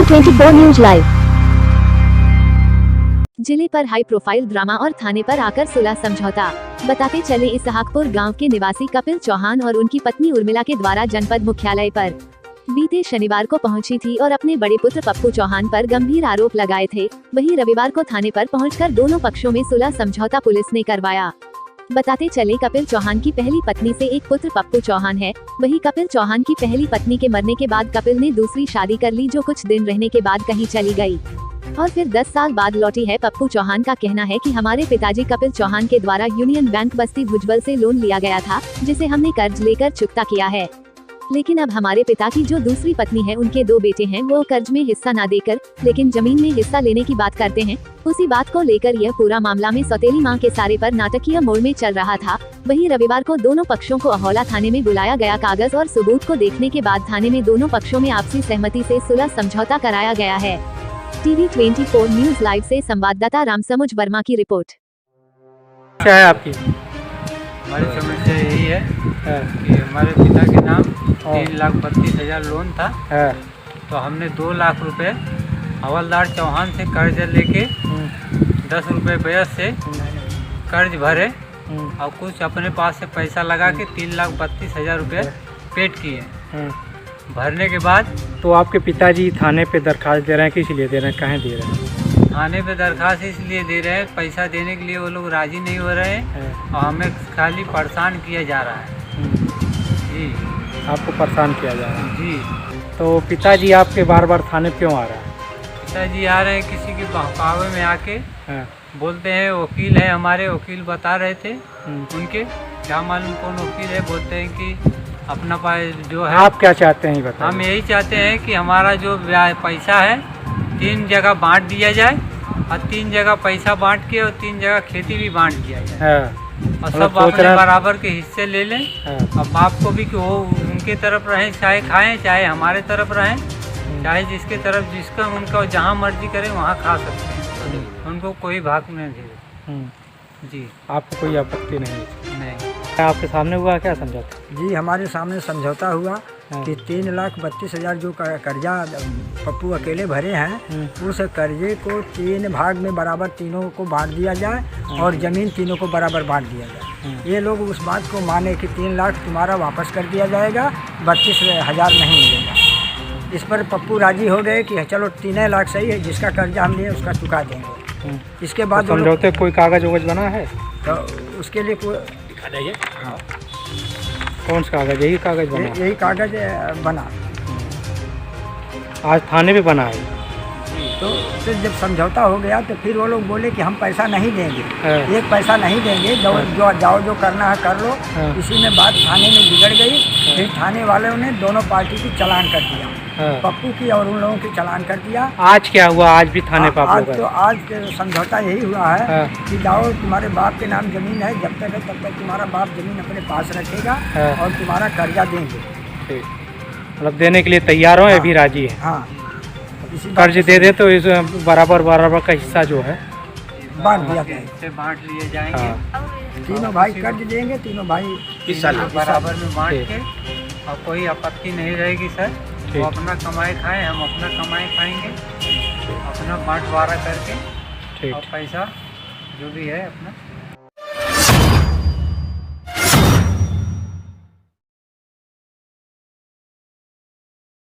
TV24 news live. जिले पर high profile drama और थाने पर आकर सुलह समझौता। बताते चले इसहाकपुर गांव के निवासी कपिल चौहान और उनकी पत्नी उर्मिला के द्वारा जनपद मुख्यालय पर बीते शनिवार को पहुंची थी और अपने बड़े पुत्र पप्पू चौहान पर गंभीर आरोप लगाए थे। वहीं रविवार को थाने पर पहुंचकर दोनों पक्षों में सुलह समझौता पुलिस ने करवाया। बताते चले कपिल चौहान की पहली पत्नी से एक पुत्र पप्पू चौहान है। वहीं कपिल चौहान की पहली पत्नी के मरने के बाद कपिल ने दूसरी शादी कर ली, जो कुछ दिन रहने के बाद कहीं चली गई और फिर 10 साल बाद लौटी है। पप्पू चौहान का कहना है कि हमारे पिताजी कपिल चौहान के द्वारा यूनियन बैंक बस्ती भुजबल से लोन लिया गया था, जिसे हमने कर्ज लेकर चुकता किया है। लेकिन अब हमारे पिता की जो दूसरी पत्नी है, उनके 2 बेटे हैं, वो कर्ज में हिस्सा ना देकर लेकिन जमीन में हिस्सा लेने की बात करते हैं। उसी बात को लेकर यह पूरा मामला में सौतेली मां के सारे पर नाटकीय मोड़ में चल रहा था। वहीं रविवार को दोनों पक्षों को अहौला थाने में बुलाया गया। कागज और सबूत को देखने के बाद थाने में दोनों पक्षों में आपसी सहमति से सुलह समझौता कराया गया है। TV24 न्यूज लाइव से संवाददाता रामसमुज वर्मा की रिपोर्ट। क्या है आपकी? हमारी समस्या यही है कि हमारे पिता के नाम 3,32,000 लोन था, तो हमने 2 लाख रुपए हवलदार चौहान से कर्ज लेके 10 रुपये ब्याज से कर्ज भरे और कुछ अपने पास से पैसा लगा के 3,32,000 रुपये पेड किए। भरने के बाद तो आपके पिताजी थाने पे दरखास्त दे रहे हैं, किस लिए दे रहे हैं, कहाँ दे रहे हैं? थाने पे दरखास्त इसलिए दे रहे हैं, पैसा देने के लिए वो लोग राजी नहीं हो रहे हैं और हमें खाली परेशान किया जा रहा है। जी, आपको परेशान किया जा रहा है? जी। तो पिताजी आपके बार बार थाने क्यों आ रहा है? पिताजी आ रहे हैं किसी के बहकावे में आके, बोलते हैं वकील है हमारे, वकील बता रहे थे उनके, क्या मालूम कौन वकील है, बोलते हैं कि अपना जो है। आप क्या चाहते हैं बताइए? हम यही चाहते हैं कि हमारा जो पैसा है 3 जगह बांट दिया जाए और 3 जगह पैसा बांट के और 3 जगह खेती भी बांट दिया जाए और सब अपने बराबर के हिस्से ले लें। और बाप को भी कि वो उनके तरफ रहें, चाहे खाएं चाहे हमारे तरफ रहें, चाहे जिसके तरफ जिसका उनका जहाँ मर्जी करें वहाँ खा सकते हैं, उनको कोई भाग नहीं दे। जी, आपको कोई आपत्ति नहीं? नहीं। आपके सामने हुआ क्या समझौता? जी, हमारे सामने समझौता हुआ कि 3,32,000 जो कर्जा पप्पू अकेले भरे हैं, उस कर्जे को 3 भाग में बराबर तीनों को बांट दिया जाए और ज़मीन तीनों को बराबर बांट दिया जाए। ये लोग उस बात को माने कि 3 लाख तुम्हारा वापस कर दिया जाएगा, 32,000 नहीं मिलेगा। इस पर पप्पू राजी हो गए कि चलो 3 लाख सही है, जिसका कर्जा हम लिए उसका चुका देंगे। इसके बाद तो समझौते कोई कागज वगज बना है? तो उसके लिए कोई दिखा देंगे। हाँ, कौन सा कागज? यही कागज बना? यही कागज बना। आज थाने पे बना है? तो फिर जब समझौता हो गया तो फिर वो लोग बोले कि हम पैसा नहीं देंगे, एक पैसा नहीं देंगे, जो करना है कर लो। इसी में बात थाने में बिगड़ गई। फिर थाने वालों ने दोनों पार्टी की चालान कर दिया, पप्पू की और उन लोगों की चालान कर दिया। आज क्या हुआ? आज भी थाने पर आज समझौता यही हुआ है कि जाओ, तुम्हारे बाप के नाम जमीन है, जब तक है तब तक तुम्हारा बाप जमीन अपने पास रखेगा और तुम्हारा कर्जा देंगे। मतलब देने के लिए तैयार हो, अभी राजी है? हाँ, कर्ज दे दे तो इस बराबर का हिस्सा जो है बांट दिया जाए, इससे बांट लिए जाएंगे। तीनों भाई कर्ज देंगे, तीनों भाई इस साल बराबर में बांट के, और कोई आपत्ति नहीं रहेगी सर। वो अपना कमाई खाएं, हम अपना कमाई खाएंगे, अपना बांटवारा करके और पैसा जो भी है अपना